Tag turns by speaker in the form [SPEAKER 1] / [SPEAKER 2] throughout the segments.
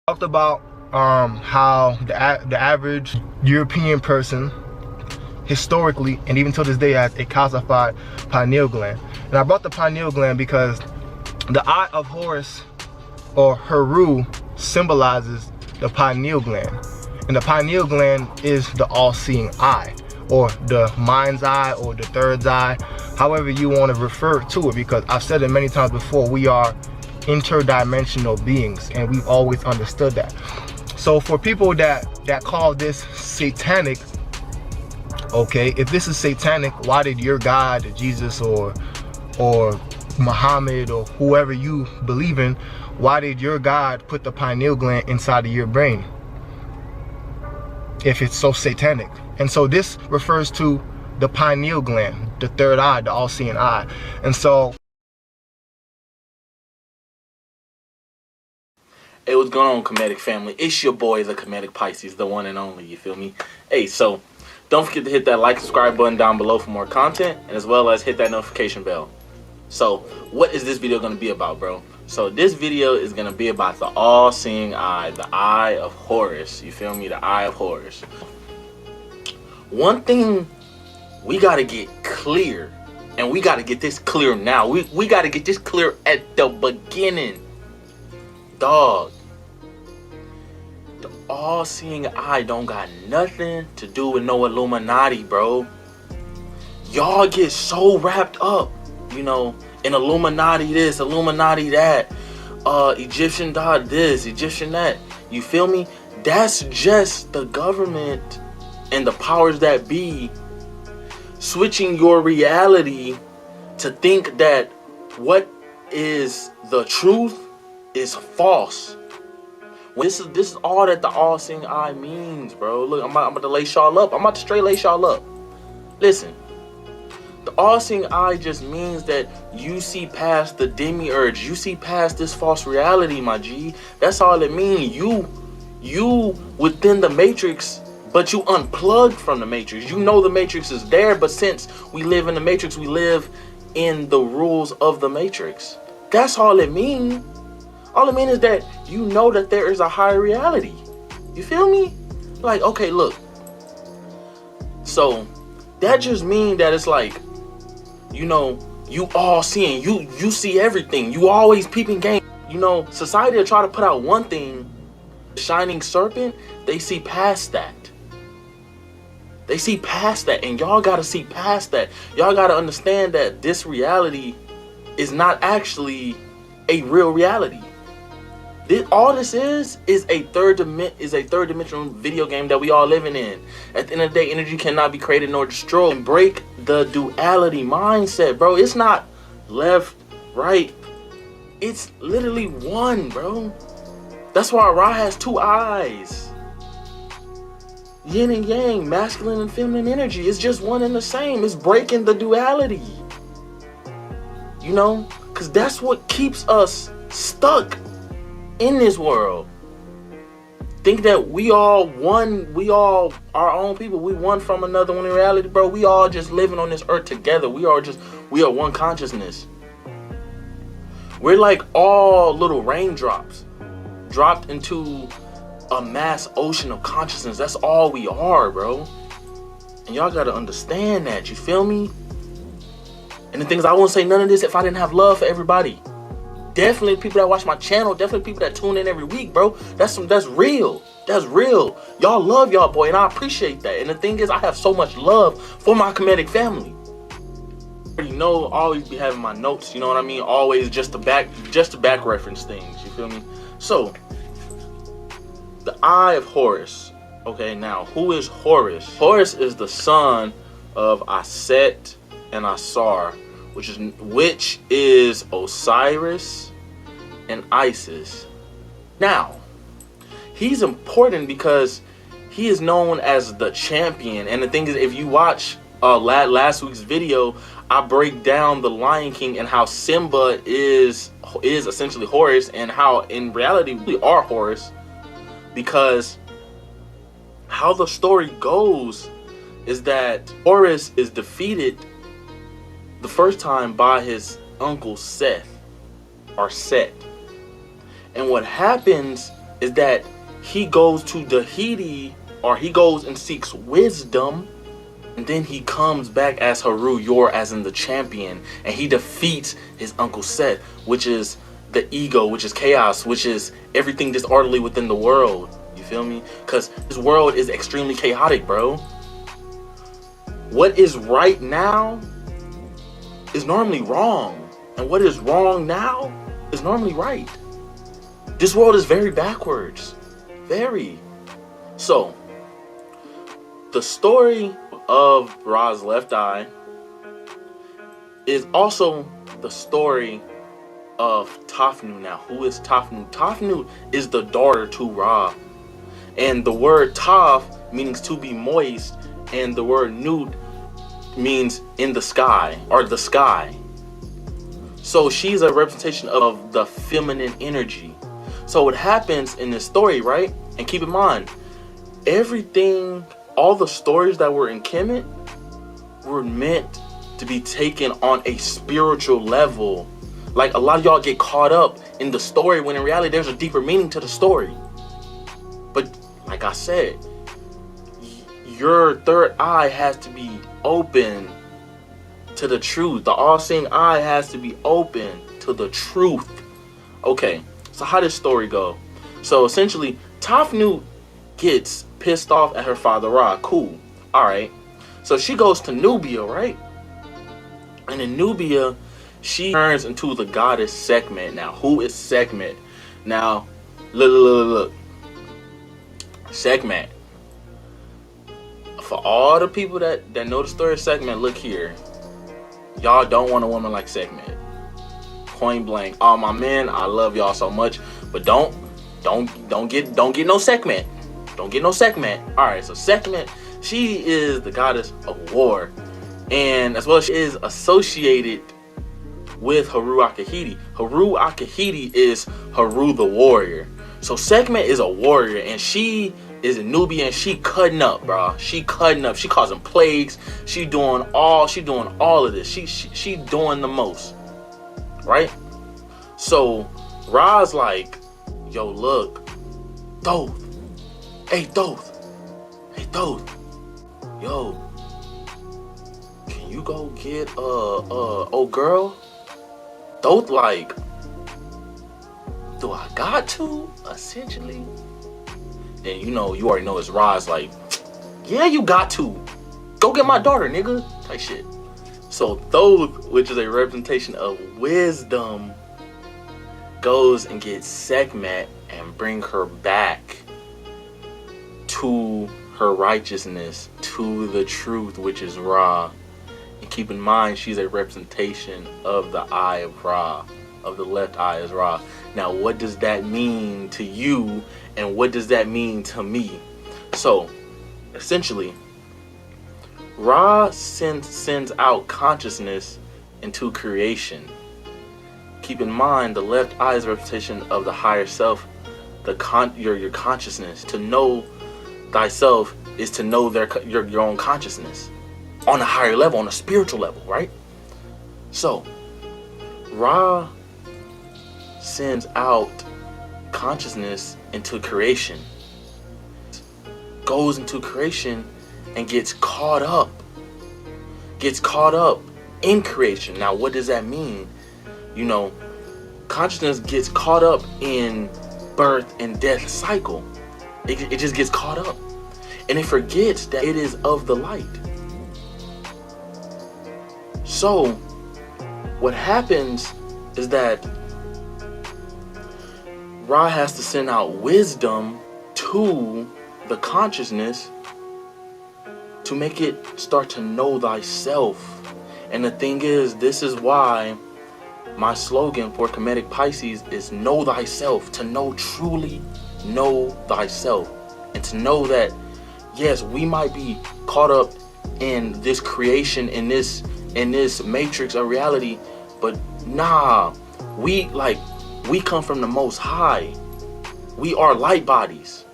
[SPEAKER 1] Talked about how the average European person historically and even to this day has a calcified pineal gland. And I brought the pineal gland because the eye of Horus, or Heru, symbolizes the pineal gland. And the pineal gland is the all-seeing eye, or the mind's eye, or the third eye, however you want to refer to it, because I've said it many times before, we are interdimensional beings, and we've always understood that. So for people that call this satanic, okay, if this is satanic, why did your God, Jesus, or Muhammad, or whoever you believe in, why did your God put the pineal gland inside of your brain if it's so satanic? And so this refers to the pineal gland, the third eye, the all-seeing eye. And so,
[SPEAKER 2] hey, what's going on, Kemetic family? It's your boy, the Kemetic Pisces, the one and only, you feel me? Hey, so don't forget to hit that like, subscribe button down below for more content, and as well as hit that notification bell. So what is this video going to be about, bro? So this video is going to be about the all-seeing eye, the eye of Horus, you feel me? The eye of Horus. One thing we got to get clear, and we got to get this clear now. We got to get this clear at the beginning. Dog, the all-seeing eye don't got nothing to do with no Illuminati, bro. Y'all get so wrapped up, you know, in Illuminati this, Illuminati that, Egyptian god this, Egyptian that. You feel me? That's just the government and the powers that be switching your reality to think that what is the truth is false. This is all that the all-seeing eye means, bro. Look, I'm about to lace y'all up. I'm about to straight lace y'all up. Listen, the all-seeing eye just means that you see past the demiurge. You see past this false reality, my G. That's all it means. You within the matrix, but you unplugged from the matrix. You know the matrix is there, but since we live in the matrix, we live in the rules of the matrix. That's all it means. All it means is that you know that there is a higher reality. You feel me? Like, okay, look. So that just means that it's like, you know, you all seeing, you see everything. You always peeping game. You know, society will try to put out one thing, shining serpent, they see past that. They see past that, and y'all gotta see past that. Y'all gotta understand that this reality is not actually a real reality. All this is a third dimensional video game that we all living in. At the end of the day, energy cannot be created nor destroyed. And break the duality mindset, bro. It's not left, right. It's literally one, bro. That's why Ra has two eyes. Yin and yang, masculine and feminine energy. It's just one and the same. It's breaking the duality. You know? Because that's what keeps us stuck in this world. Think that we all one, we all our own people, we one from another. When in reality, bro, we all just living on this earth together. We are one consciousness. We're like all little raindrops dropped into a mass ocean of consciousness. That's all we are, bro. And y'all gotta understand that, you feel me? And the thing is, I wouldn't say none of this if I didn't have love for everybody. Definitely people that watch my channel, definitely people that tune in every week, bro. That's real. That's real. Y'all love y'all boy, and I appreciate that. And the thing is, I have so much love for my Kemetic family. You know, always be having my notes, you know what I mean? Always just to back reference things, you feel me? So, the eye of Horus. Okay, now who is Horus? Horus is the son of Aset and Asar, which is Osiris and Isis. Now, he's important because he is known as the champion. And the thing is, if you watch last week's video, I break down the Lion King and how Simba is essentially Horus, and how in reality we are Horus, because how the story goes is that Horus is defeated the first time by his uncle Seth, or Set. And what happens is that he goes to Dudleydudzz, or he goes and seeks wisdom, and then he comes back as Heru, Yor, as in the champion, and he defeats his uncle Set, which is the ego, which is chaos, which is everything disorderly within the world. You feel me? Because this world is extremely chaotic, bro. What is right now is normally wrong, and what is wrong now is normally right. This world is very backwards. Very. So, the story of Ra's left eye is also the story of Tafnut. Now, who is Tafnut? Tafnut is the daughter to Ra. And the word Taf means to be moist, and the word Nut means in the sky, or the sky. So she's a representation of the feminine energy. So what happens in this story, right? And keep in mind, everything, all the stories that were in Kemet were meant to be taken on a spiritual level. Like, a lot of y'all get caught up in the story when in reality there's a deeper meaning to the story. But like I said, your third eye has to be open to the truth. The all-seeing eye has to be open to the truth. Okay, so how does story go? So essentially, Tafnut gets pissed off at her father Ra. Cool. Alright. So she goes to Nubia, right? And in Nubia, she turns into the goddess Sekhmet. Now, who is Sekhmet? Now, look. Sekhmet. For all the people that know the story of Sekhmet, look here. Y'all don't want a woman like Sekhmet. Point blank. All my men, I love y'all so much, but don't get no Sekhmet. Don't get no Sekhmet. Alright, so Sekhmet, she is the goddess of war. And as well as she is associated with Heru Akahiti. Heru Akahiti is Heru the warrior. So Sekhmet is a warrior, and she is a Nubian, and she cutting up, bro. She cutting up. She causing plagues. She doing all of this. She doing the most. Right? So Ra's like, yo, look, Thoth. Hey, Thoth. Yo, can you go get old girl? Thoth like, do I got to? Essentially. Then you already know it's Ra's like, yeah, you got to. Go get my daughter, nigga. Type shit. So Thoth, which is a representation of wisdom, goes and gets Sekhmet and bring her back to her righteousness, to the truth, which is Ra. And keep in mind, she's a representation of the eye of Ra, of the left eye is Ra. Now, what does that mean to you, and what does that mean to me? So, essentially, Ra sends out consciousness into creation. Keep in mind, the left eye is a representation of the higher self, your consciousness. To know thyself is to know your own consciousness on a higher level, on a spiritual level, right? So, Ra sends out consciousness into creation, goes into creation and gets caught up in creation. Now, what does that mean? Consciousness gets caught up in birth and death cycle. It just gets caught up, and it forgets that it is of the light. So what happens is that Ra has to send out wisdom to the consciousness to make it start to know thyself. And the thing is, this is why my slogan for Kemetic Pisces is know thyself. To know, truly know thyself. And to know that, yes, we might be caught up in this creation, in this matrix of reality, but nah, we come from the Most High. We are light bodies,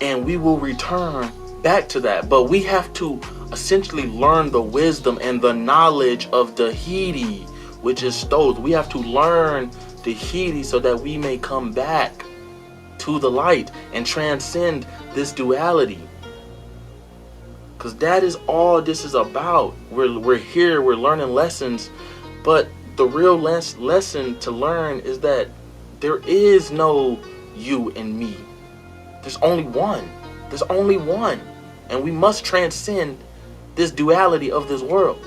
[SPEAKER 2] and we will return back to that. But we have to essentially learn the wisdom and the knowledge of Dudleydudzz, which is Thoth. We have to learn Tahiti so that we may come back to the light and transcend this duality. Because that is all this is about. We're here, we're learning lessons, but the real lesson to learn is that there is no you and me. There's only one. There's only one. And we must transcend this duality of this world.